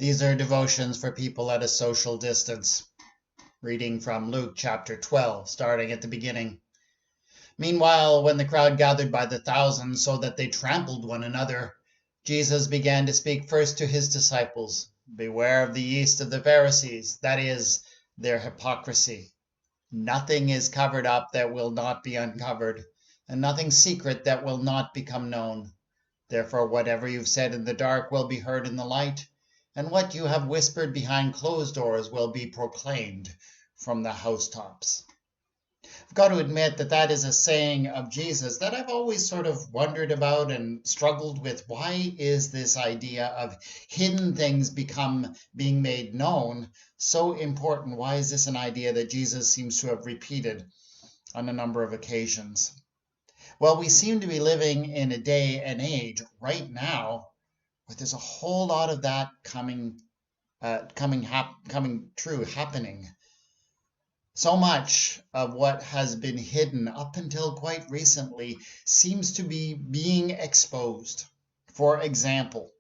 These are devotions for people at a social distance. Reading from Luke chapter 12, starting at the beginning. Meanwhile, when the crowd gathered by the thousands so that they trampled one another, Jesus began to speak first to his disciples. Beware of the yeast of the Pharisees, that is, their hypocrisy. Nothing is covered up that will not be uncovered, and nothing secret that will not become known. Therefore, whatever you've said in the dark will be heard in the light, and what you have whispered behind closed doors will be proclaimed from the housetops. I've got to admit that is a saying of Jesus that I've always sort of wondered about and struggled with. Why is this idea of hidden things being made known so important? Why is this an idea that Jesus seems to have repeated on a number of occasions? Well, we seem to be living in a day and age right now where there's a whole lot of that coming true, happening. So much of what has been hidden up until quite recently seems to be being exposed. For example,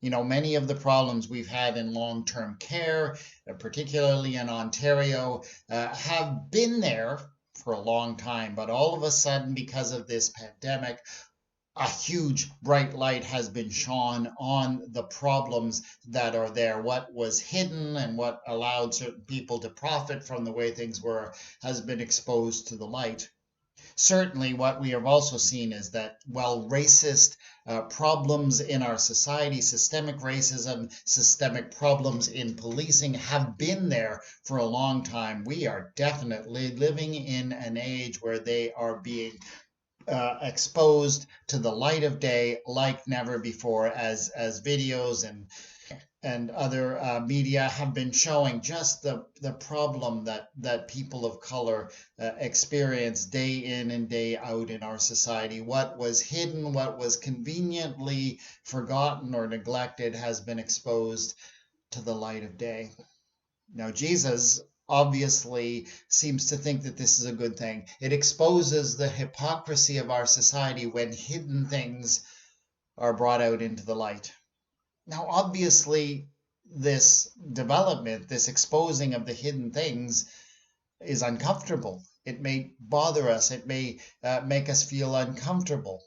many of the problems we've had in long-term care, particularly in Ontario, have been there for a long time, but all of a sudden, because of this pandemic, a huge bright light has been shone on the problems that are there. What was hidden and what allowed certain people to profit from the way things were has been exposed to the light. Certainly, what we have also seen is that while racist problems in our society, systemic racism, systemic problems in policing have been there for a long time, we are definitely living in an age where they are being exposed to the light of day like never before, as videos and other media have been showing just the problem that people of color experience day in and day out in our society. What was hidden, what was conveniently forgotten or neglected has been exposed to the light of day. Now, Jesus obviously seems to think that this is a good thing. It exposes the hypocrisy of our society when hidden things are brought out into the light. Now, obviously, this development, this exposing of the hidden things is uncomfortable. It may bother us. It may make us feel uncomfortable.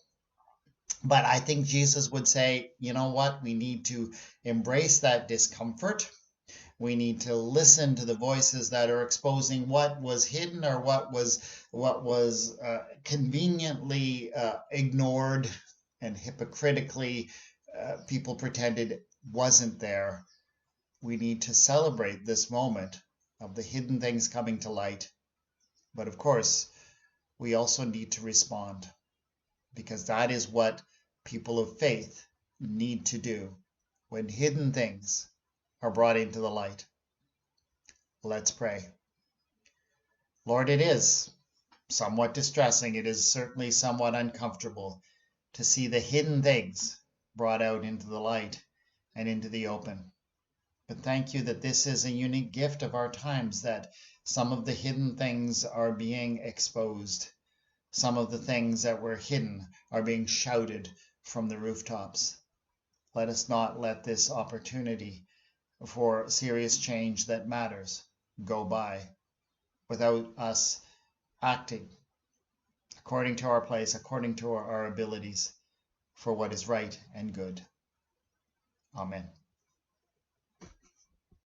But I think Jesus would say, you know what? We need to embrace that discomfort. We need to listen to the voices that are exposing what was hidden or what was conveniently ignored and hypocritically people pretended wasn't there. We need to celebrate this moment of the hidden things coming to light. But of course, we also need to respond, because that is what people of faith need to do when hidden things are brought into the light. Let's pray. Lord, it is somewhat distressing. It is certainly somewhat uncomfortable to see the hidden things brought out into the light and into the open. But thank you that this is a unique gift of our times, that some of the hidden things are being exposed. Some of the things that were hidden are being shouted from the rooftops. Let us not let this opportunity for serious change that matters go by without us acting according to our place, according to our abilities, for what is right and good. Amen.